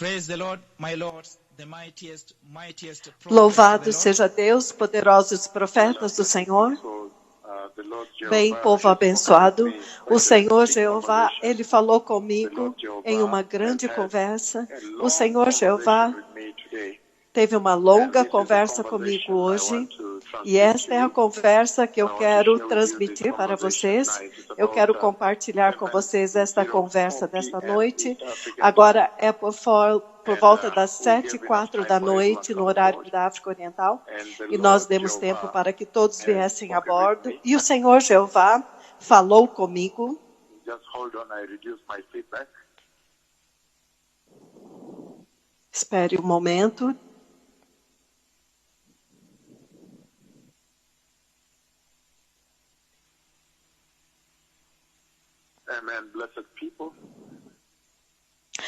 Praise the Lord, my lords, the mightiest prophets of Louvado the Lord. seja Deus, poderosos profetas do Senhor. Bem, povo abençoado, o Senhor Jeová, Ele falou comigo em uma grande conversa. O Senhor Jeová teve uma longa conversa comigo hoje, e esta é a conversa que eu quero transmitir para vocês. Eu quero compartilhar com vocês esta conversa desta noite. Agora é por volta das 7h04 da noite, no horário da África Oriental, e nós demos tempo para que todos viessem a bordo. E o Senhor Jeová falou comigo. Espere um momento.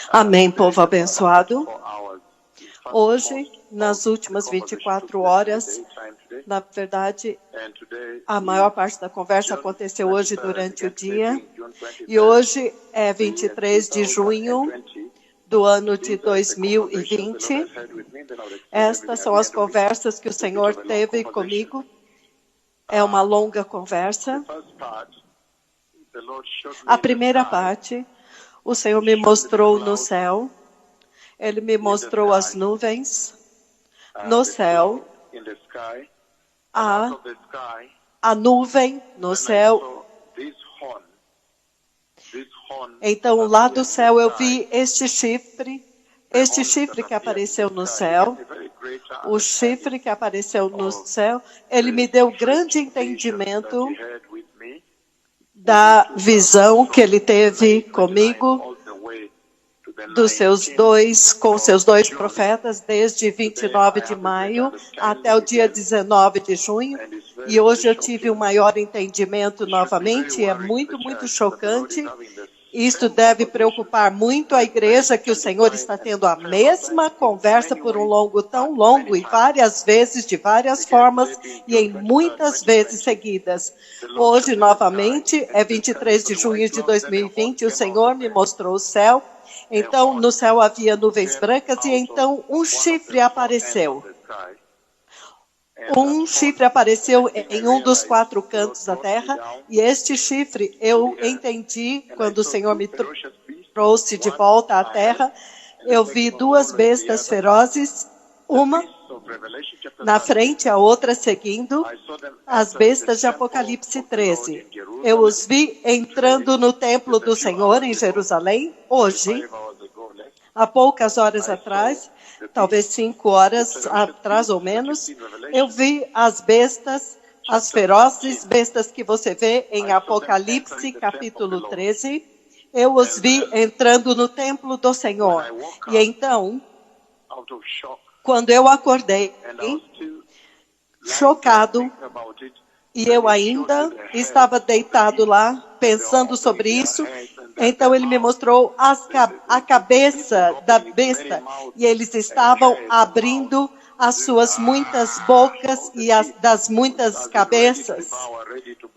Amém, povo abençoado. Hoje, nas últimas 24 horas, na verdade, a maior parte da conversa aconteceu hoje durante o dia. E hoje é 23 de junho do ano de 2020. Estas são as conversas que o Senhor teve comigo. É uma longa conversa. A primeira parte, o Senhor me mostrou no céu. Ele me mostrou as nuvens no céu. A nuvem no céu. Então, lá do céu eu vi este chifre que apareceu no céu. O chifre que apareceu no céu, ele me deu grande entendimento da visão que ele teve comigo, com seus dois profetas, desde 29 de maio até o dia 19 de junho. E hoje eu tive um maior entendimento novamente, e é muito, muito chocante. Isto deve preocupar muito a igreja, que o Senhor está tendo a mesma conversa por tão longo, e várias vezes, de várias formas, e em muitas vezes seguidas. Hoje, novamente, é 23 de junho de 2020, e o Senhor me mostrou o céu. Então, no céu havia nuvens brancas, e então um chifre apareceu. Um chifre apareceu em um dos 4 cantos da terra, e este chifre eu entendi quando o Senhor me trouxe de volta à terra. Eu vi 2 bestas ferozes, uma na frente, a outra seguindo, as bestas de Apocalipse 13. Eu os vi entrando no templo do Senhor em Jerusalém, hoje, há poucas horas atrás, talvez 5 horas atrás ou menos. Eu vi as bestas, as ferozes bestas que você vê em Apocalipse capítulo 13. Eu os vi entrando no templo do Senhor. E então, quando eu acordei, chocado, e eu ainda estava deitado lá, pensando sobre isso, então ele me mostrou a cabeça da besta, e eles estavam abrindo as suas muitas bocas e das muitas cabeças,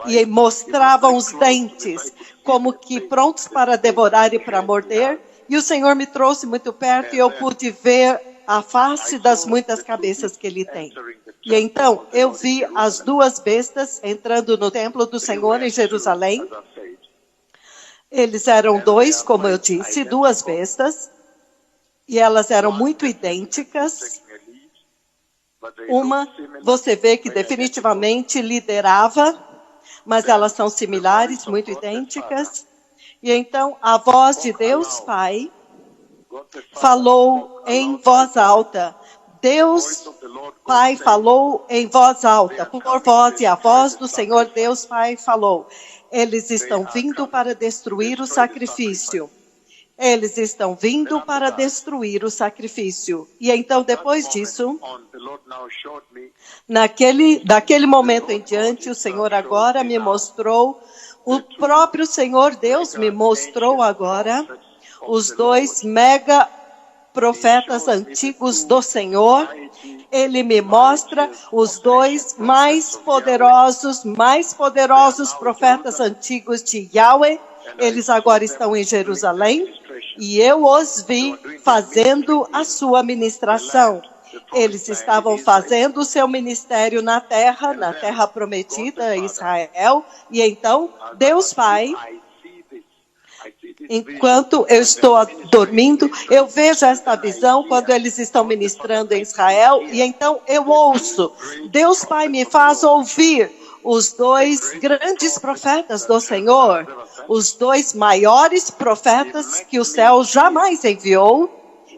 e mostravam os dentes, como que prontos para devorar e para morder. E o Senhor me trouxe muito perto, e eu pude ver a face das muitas cabeças que ele tem. E então eu vi as 2 bestas entrando no templo do Senhor em Jerusalém. Eles eram 2, como eu disse, 2 bestas, e elas eram muito idênticas. Uma, você vê que definitivamente liderava, mas elas são similares, muito idênticas. E então a voz de Deus Pai falou em voz alta. Deus Pai falou em voz alta, por voz, e a voz do Senhor Deus Pai falou: eles estão vindo para destruir o sacrifício. Eles estão vindo para destruir o sacrifício. E então, depois disso, daquele momento em diante, o Senhor agora me mostrou, o próprio Senhor Deus me mostrou agora, os 2 mega profetas antigos do Senhor. Ele me mostra os 2 mais poderosos profetas antigos de Yahweh. Eles agora estão em Jerusalém. e eu os vi fazendo a sua ministração. Eles estavam fazendo o seu ministério na terra prometida, Israel, e então Deus Pai, enquanto eu estou dormindo, eu vejo esta visão quando eles estão ministrando em Israel, e então eu ouço. Deus Pai me faz ouvir os dois grandes profetas do Senhor, os dois maiores profetas que o céu jamais enviou.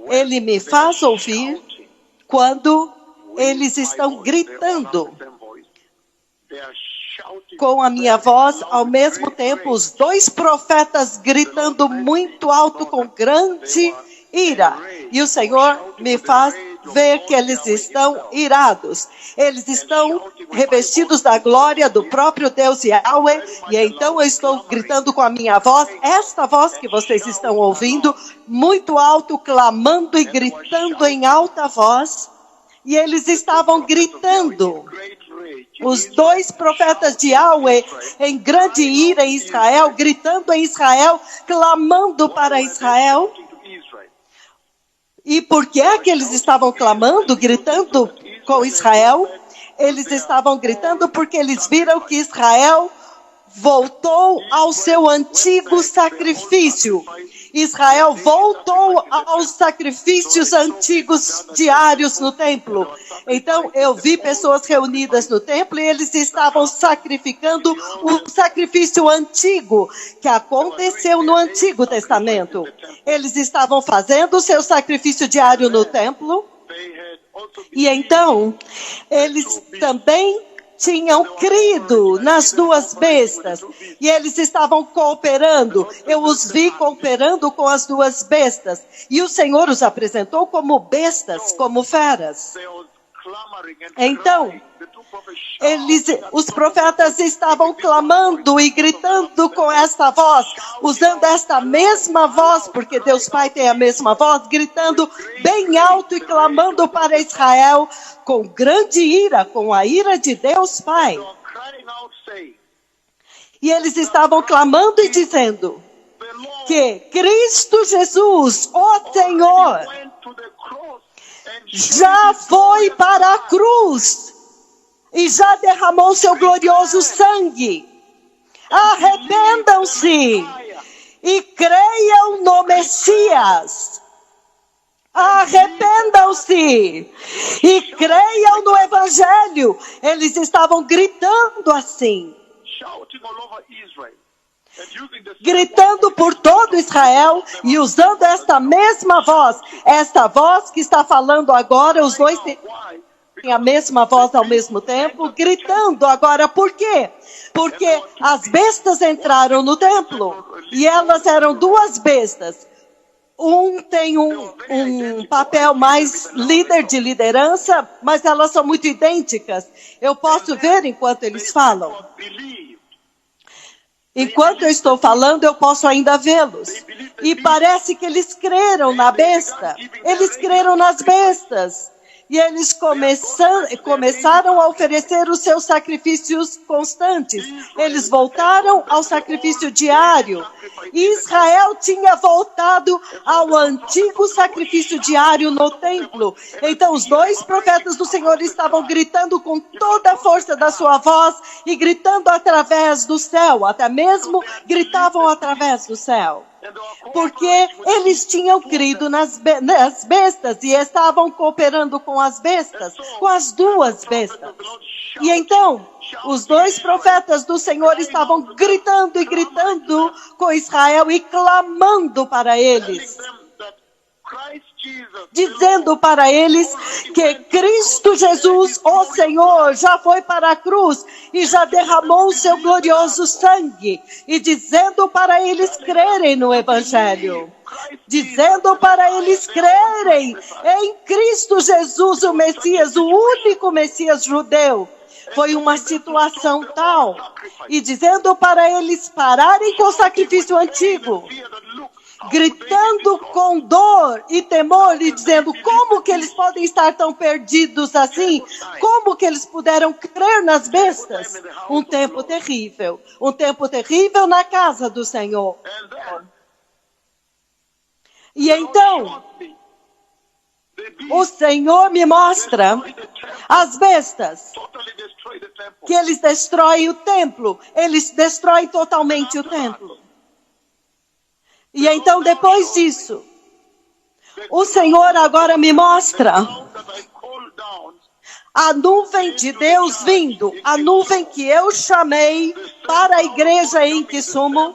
Ele me faz ouvir quando eles estão gritando com a minha voz, ao mesmo tempo, os dois profetas gritando muito alto com grande ira. E o Senhor me faz ver que eles estão irados. Eles estão revestidos da glória do próprio Deus Yahweh. E então eu estou gritando com a minha voz, esta voz que vocês estão ouvindo, muito alto, clamando e gritando em alta voz. E eles estavam gritando. Os dois profetas de Yahweh em grande ira em Israel, gritando em Israel, clamando para Israel. E por que é que eles estavam clamando, gritando com Israel? Eles estavam gritando porque eles viram que Israel voltou ao seu antigo sacrifício. Israel voltou aos sacrifícios antigos diários no templo. Então, eu vi pessoas reunidas no templo e eles estavam sacrificando o sacrifício antigo que aconteceu no Antigo Testamento. Eles estavam fazendo o seu sacrifício diário no templo e então, eles também tinham crido nas duas bestas, e eles estavam cooperando. Eu os vi cooperando com as duas bestas, e o Senhor os apresentou como bestas, como feras. Então, os profetas estavam clamando e gritando com esta voz, usando esta mesma voz, porque Deus Pai tem a mesma voz, gritando bem alto e clamando para Israel com grande ira, com a ira de Deus Pai. E eles estavam clamando e dizendo que Cristo Jesus, o Senhor, já foi para a cruz e já derramou seu glorioso sangue. Arrependam-se e creiam no Messias. Arrependam-se e creiam no Evangelho. Eles estavam gritando assim, gritando por todo Israel e usando esta mesma voz. Esta voz que está falando agora, os dois têm a mesma voz ao mesmo tempo, gritando agora. Por quê? Porque as bestas entraram no templo e elas eram duas bestas. Um tem um papel mais líder de liderança, mas elas são muito idênticas. Eu posso ver enquanto eles falam. Enquanto eu estou falando, eu posso ainda vê-los. E parece que eles creram na besta. Eles creram nas bestas. E eles começaram a oferecer os seus sacrifícios constantes. Eles voltaram ao sacrifício diário. E Israel tinha voltado ao antigo sacrifício diário no templo. Então os dois profetas do Senhor estavam gritando com toda a força da sua voz e gritando através do céu. Até mesmo gritavam através do céu. Porque eles tinham crido nas bestas e estavam cooperando com as bestas, com as duas bestas. E então, os dois profetas do Senhor estavam gritando e gritando com Israel e clamando para eles, dizendo para eles que Cristo Jesus, o Senhor, já foi para a cruz e já derramou o seu glorioso sangue, e dizendo para eles crerem no Evangelho, dizendo para eles crerem em Cristo Jesus, o Messias, o único Messias judeu. Foi uma situação tal, e dizendo para eles pararem com o sacrifício antigo, gritando com dor e temor e dizendo como que eles podem estar tão perdidos assim, como que eles puderam crer nas bestas. Um tempo terrível na casa do Senhor. E então, o Senhor me mostra as bestas, que eles destroem o templo. Eles destroem totalmente o templo. E então, depois disso, o Senhor agora me mostra a nuvem de Deus vindo, a nuvem que eu chamei para a igreja em Kisumu,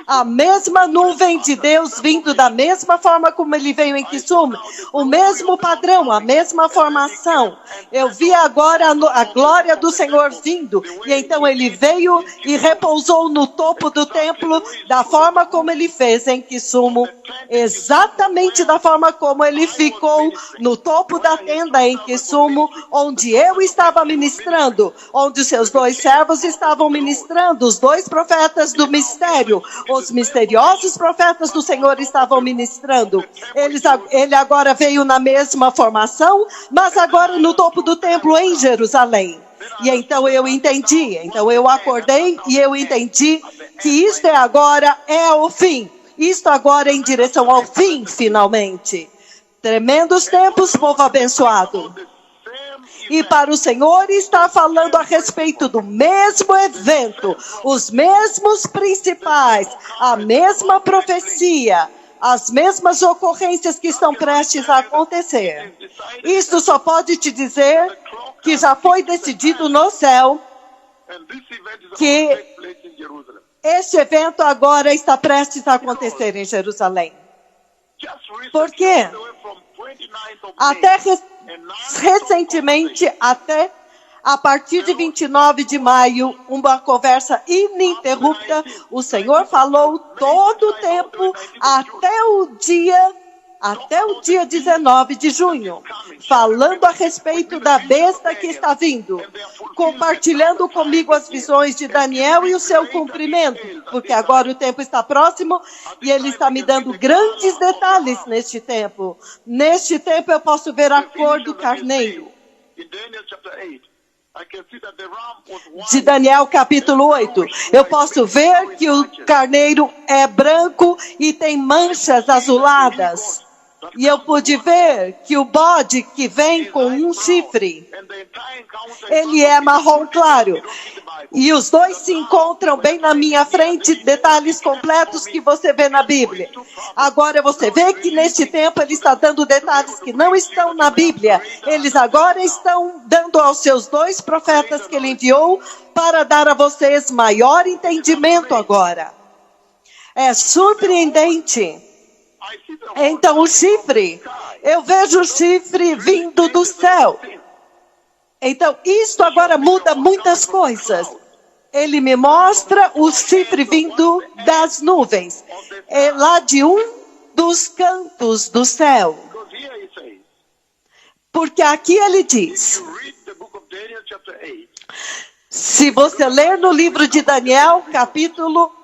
a mesma nuvem de Deus vindo da mesma forma como ele veio em Kisumu, o mesmo padrão, a mesma formação. Eu vi agora a glória do Senhor vindo, e então ele veio e repousou no topo do templo da forma como ele fez em Kisumu, exatamente da forma como ele ficou no topo da tenda em Kisumu, onde eu estava ministrando, onde os seus 2 servos estavam ministrando, os 2 profetas do mistério, os misteriosos profetas do Senhor estavam ministrando. Ele agora veio na mesma formação, mas agora no topo do templo em Jerusalém. E então eu entendi, então eu acordei e eu entendi que isto agora é o fim. Isto agora é em direção ao fim, finalmente. Tremendos tempos, povo abençoado. E para o Senhor está falando a respeito do mesmo evento, os mesmos principais, a mesma profecia, as mesmas ocorrências que estão prestes a acontecer. Isto só pode te dizer que já foi decidido no céu que este evento agora está prestes a acontecer em Jerusalém. Por quê? Até recentemente, até a partir de 29 de maio, uma conversa ininterrupta, o Senhor falou todo o tempo até o dia 19 de junho, falando a respeito da besta que está vindo, compartilhando comigo as visões de Daniel e o seu cumprimento, porque agora o tempo está próximo e ele está me dando grandes detalhes neste tempo. Neste tempo eu posso ver a cor do carneiro. De Daniel capítulo 8, eu posso ver que o carneiro é branco e tem manchas azuladas. E eu pude ver que o bode que vem com um chifre, ele é marrom claro. E os 2 se encontram bem na minha frente, detalhes completos que você vê na Bíblia. Agora você vê que neste tempo ele está dando detalhes que não estão na Bíblia. Eles agora estão dando aos seus 2 profetas que ele enviou para dar a vocês maior entendimento agora. É surpreendente. Então o chifre, eu vejo o chifre vindo do céu. Então isto agora muda muitas coisas. Ele me mostra o chifre vindo das nuvens, lá de um dos cantos do céu. Porque aqui ele diz, se você ler no livro de Daniel, capítulo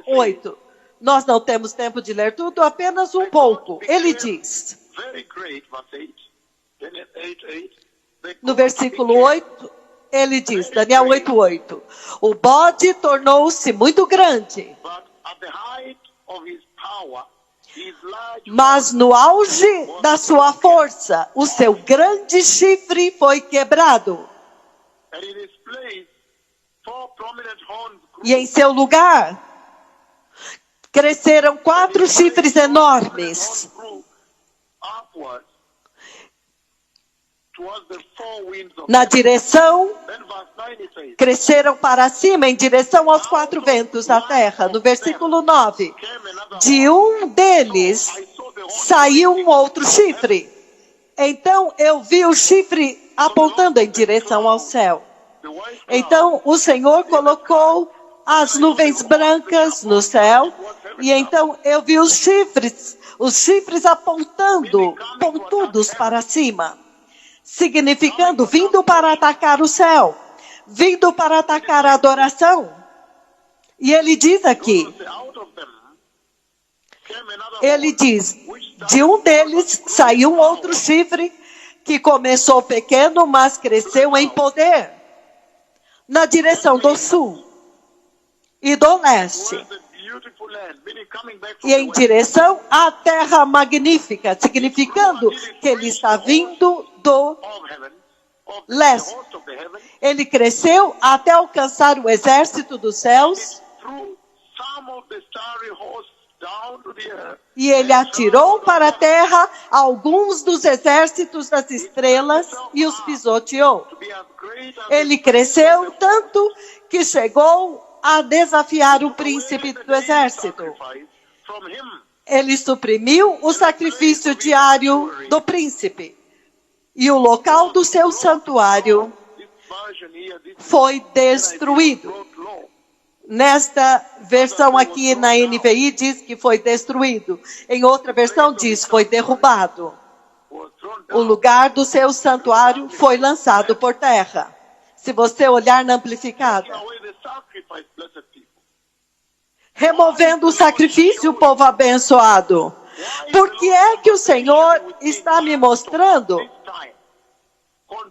8, nós não temos tempo de ler tudo, apenas um pouco. Ele diz, no versículo 8, ele diz, Daniel 8:8, o bode tornou-se muito grande, mas no auge da sua força, o seu grande chifre foi quebrado. E em seu lugar, cresceram 4 chifres enormes. Na direção, cresceram para cima, em direção aos 4 ventos da terra. No versículo 9, de um deles saiu um outro chifre. Então eu vi o chifre apontando em direção ao céu. Então o Senhor colocou as nuvens brancas no céu, e então eu vi os chifres apontando, pontudos para cima, significando vindo para atacar o céu, vindo para atacar a adoração. E ele diz aqui, ele diz, de um deles saiu um outro chifre que começou pequeno, mas cresceu em poder, na direção do sul e do leste. e em direção à terra magnífica, significando que ele está vindo do leste. Ele cresceu até alcançar o exército dos céus e ele atirou para a terra alguns dos exércitos das estrelas e os pisoteou. Ele cresceu tanto que chegou a desafiar o príncipe do exército. Ele suprimiu o sacrifício diário do príncipe. E o local do seu santuário foi destruído. Nesta versão aqui na NVI diz que foi destruído. Em outra versão diz foi derrubado. O lugar do seu santuário foi lançado por terra. Se você olhar na amplificada. Removendo o sacrifício, povo abençoado. Por que é que o Senhor está me mostrando?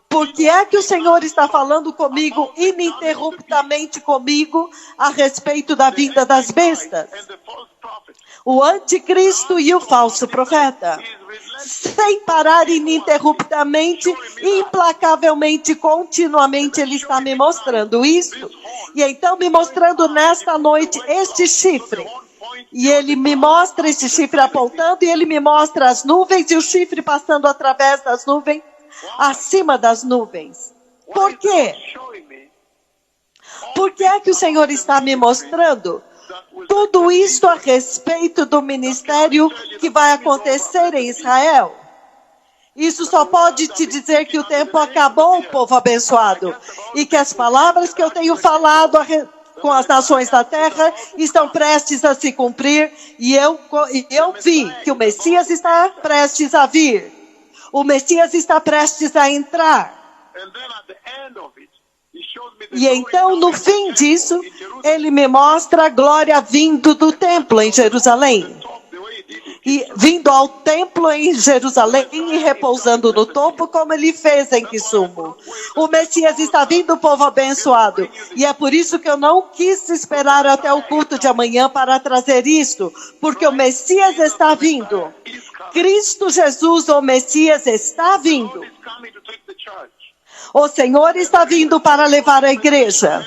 Por que é que o Senhor está falando comigo, ininterruptamente comigo, a respeito da vinda das bestas? O anticristo e o falso profeta. Sem parar ininterruptamente, implacavelmente, continuamente, ele está me mostrando isso. E então me mostrando nesta noite este chifre. E ele me mostra esse chifre apontando, e ele me mostra as nuvens e o chifre passando através das nuvens, acima das nuvens. Por quê? Por que é que o Senhor está me mostrando tudo isso a respeito do ministério que vai acontecer em Israel? Isso só pode te dizer que o tempo acabou, povo abençoado, e que as palavras que eu tenho falado com as nações da terra estão prestes a se cumprir, e eu vi que o Messias está prestes a vir. O Messias está prestes a entrar. E então, no fim disso, ele me mostra a glória vindo do templo em Jerusalém. E vindo ao templo em Jerusalém e repousando no topo, como ele fez em Kisumu. O Messias está vindo, povo abençoado. E é por isso que eu não quis esperar até o culto de amanhã para trazer isso. Porque o Messias está vindo. Cristo Jesus, o Messias, está vindo. O Senhor está vindo para levar a igreja.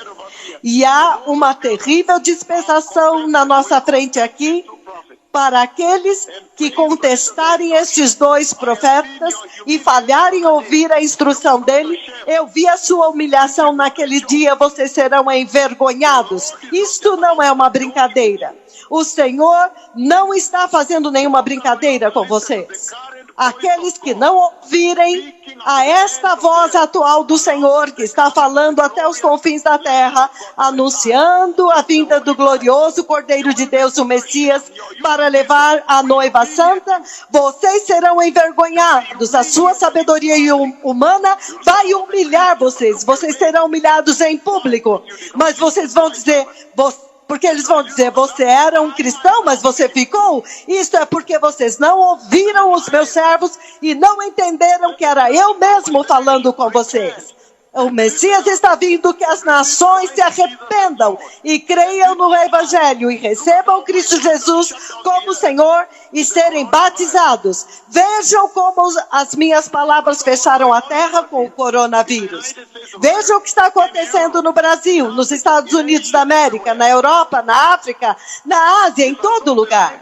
E há uma terrível dispensação na nossa frente aqui, para aqueles que contestarem estes dois profetas e falharem ouvir a instrução dele. Eu vi a sua humilhação naquele dia, vocês serão envergonhados. Isto não é uma brincadeira. O Senhor não está fazendo nenhuma brincadeira com vocês. Aqueles que não ouvirem a esta voz atual do Senhor, que está falando até os confins da terra, anunciando a vinda do glorioso Cordeiro de Deus, o Messias, para levar a noiva santa, vocês serão envergonhados. A sua sabedoria humana vai humilhar vocês. Vocês serão humilhados em público. Mas vocês vão dizer... Porque eles vão dizer, você era um cristão, mas você ficou? Isso é porque vocês não ouviram os meus servos e não entenderam que era eu mesmo falando com vocês. O Messias está vindo, que as nações se arrependam e creiam no Evangelho e recebam Cristo Jesus como Senhor e serem batizados. Vejam como as minhas palavras fecharam a terra com o coronavírus. Vejam o que está acontecendo no Brasil, nos Estados Unidos da América, na Europa, na África, na Ásia, em todo lugar.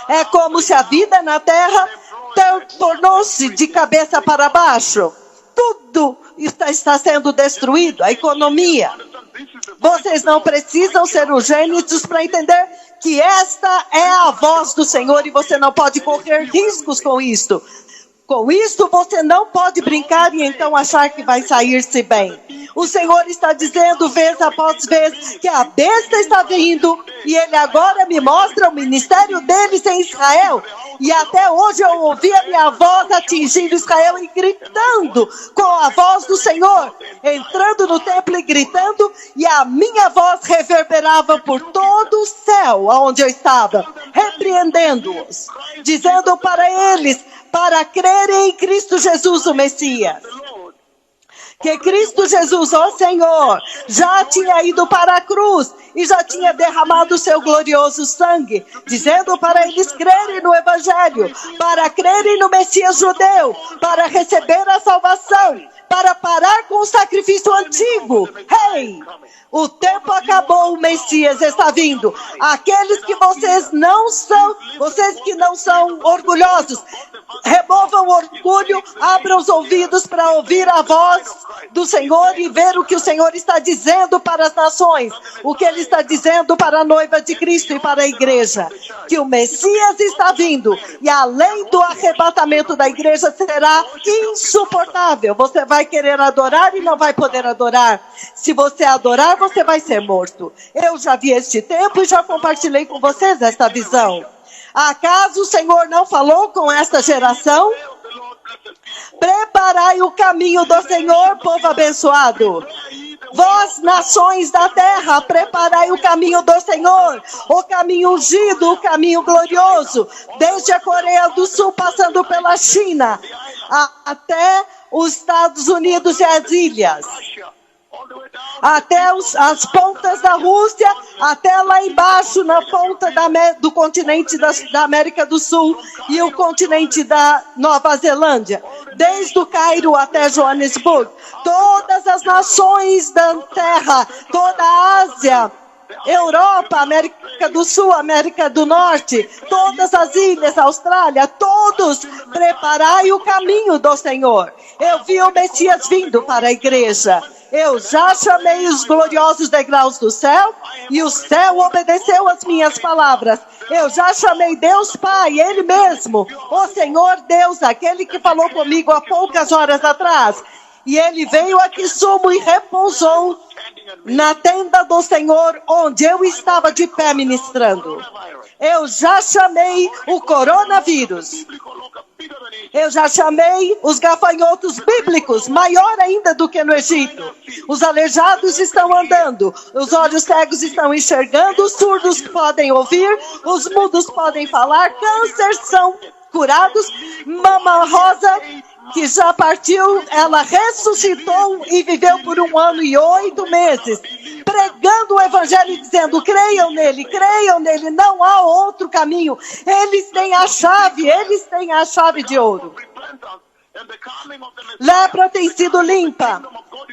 É como se a vida na terra tornou-se de cabeça para baixo. Tudo está sendo destruído, a economia. Vocês não precisam ser urgentes para entender que esta é a voz do Senhor e você não pode correr riscos com isto. Com isto você não pode brincar e então achar que vai sair-se bem. O Senhor está dizendo vez após vez que a besta está vindo e ele agora me mostra o ministério deles em Israel. E até hoje eu ouvi a minha voz atingindo Israel e gritando com a voz do Senhor, entrando no templo e gritando, e a minha voz reverberava por todo o céu onde eu estava, repreendendo-os, dizendo para eles, para crerem em Cristo Jesus, o Messias. Que Cristo Jesus, ó Senhor, já tinha ido para a cruz e já tinha derramado o seu glorioso sangue, dizendo para eles crerem no Evangelho, para crerem no Messias judeu, para receber a salvação, para parar com o sacrifício antigo. Hey! O tempo acabou, o Messias está vindo. Aqueles que vocês que não são orgulhosos, removam o orgulho, abram os ouvidos para ouvir a voz do Senhor e ver o que o Senhor está dizendo para as nações, o que Ele está dizendo para a noiva de Cristo e para a igreja. Que o Messias está vindo e além do arrebatamento da igreja será insuportável. Você vai querer adorar e não vai poder adorar. Se você adorar, você vai ser morto. Eu já vi este tempo e já compartilhei com vocês esta visão. Acaso o Senhor não falou com esta geração? Preparai o caminho do Senhor, povo abençoado. Vós, nações da terra, preparai o caminho do Senhor, o caminho ungido, o caminho glorioso, desde a Coreia do Sul, passando pela China, até os Estados Unidos e as ilhas. Até as pontas da Rússia, até lá embaixo na ponta do continente da América do Sul e o continente da Nova Zelândia, desde o Cairo até Joanesburgo, todas as nações da terra, toda a Ásia, Europa, América do Sul, América do Norte, todas as ilhas, Austrália, todos, preparai o caminho do Senhor. Eu vi o Messias vindo para a igreja. Eu já chamei os gloriosos degraus do céu e o céu obedeceu às minhas palavras. Eu já chamei Deus Pai, Ele mesmo, o Senhor Deus, aquele que falou comigo há poucas horas atrás. E Ele veio aqui sumo e repousou na tenda do Senhor, onde eu estava de pé ministrando. Eu já chamei o coronavírus. Eu já chamei os gafanhotos bíblicos, maior ainda do que no Egito. Os aleijados estão andando, os olhos cegos estão enxergando, os surdos podem ouvir, os mudos podem falar, câncer são curados, Mama Rosa, que já partiu, ela ressuscitou e viveu por 1 ano e 8 meses, pregando o Evangelho e dizendo, creiam nele, não há outro caminho. Eles têm a chave de ouro. Lepra tem sido limpa,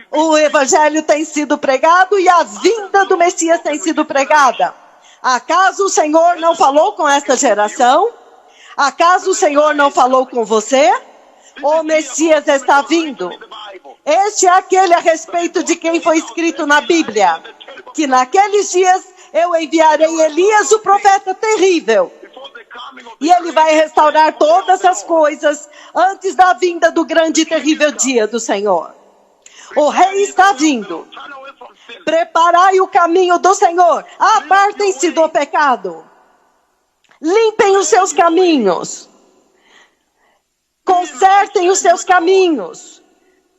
o Evangelho tem sido pregado e a vinda do Messias tem sido pregada. Acaso o Senhor não falou com esta geração? Acaso o Senhor não falou com você? O Messias está vindo. Este é aquele a respeito de quem foi escrito na Bíblia, que naqueles dias eu enviarei Elias, o profeta terrível, e ele vai restaurar todas as coisas antes da vinda do grande e terrível dia do Senhor. O rei está vindo. Preparai o caminho do Senhor. Apartem-se do pecado. Limpem os seus caminhos. Consertem os seus caminhos.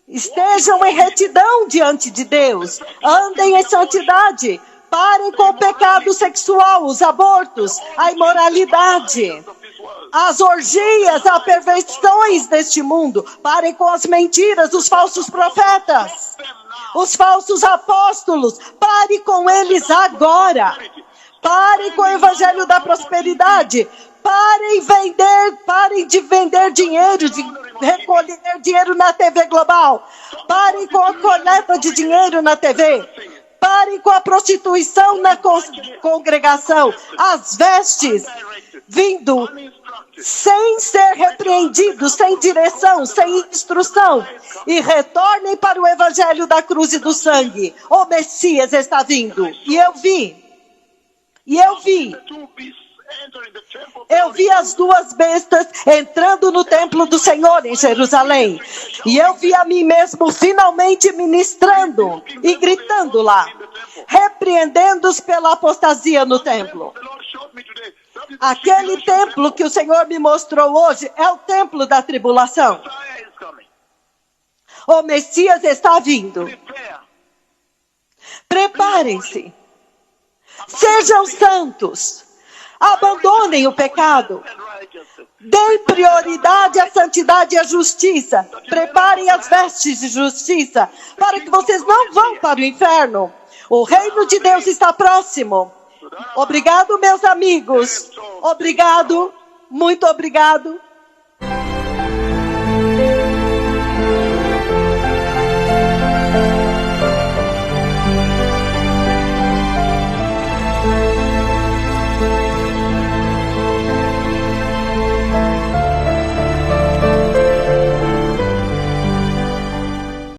Estejam em retidão diante de Deus. Andem em santidade. Parem com o pecado sexual, os abortos, a imoralidade, as orgias, as perversões deste mundo. Parem com as mentiras, os falsos profetas, os falsos apóstolos. Pare com eles agora. Parem com o evangelho da prosperidade. Parem de vender dinheiro, de recolher dinheiro na TV Global. Parem com a coleta de dinheiro na TV. Parem com a prostituição na congregação. As vestes vindo sem ser repreendidos, sem direção, sem instrução. E retornem para o evangelho da cruz e do sangue. O Messias está vindo. E eu vi. Eu vi as 2 bestas entrando no templo do Senhor em Jerusalém. E eu vi a mim mesmo finalmente ministrando e gritando lá, repreendendo-os pela apostasia no templo. Aquele templo que o Senhor me mostrou hoje é o templo da tribulação. O Messias está vindo. Preparem-se. Sejam santos. Abandonem o pecado. Deem prioridade à santidade e à justiça. Preparem as vestes de justiça para que vocês não vão para o inferno. O reino de Deus está próximo. Obrigado, meus amigos. Obrigado, muito obrigado.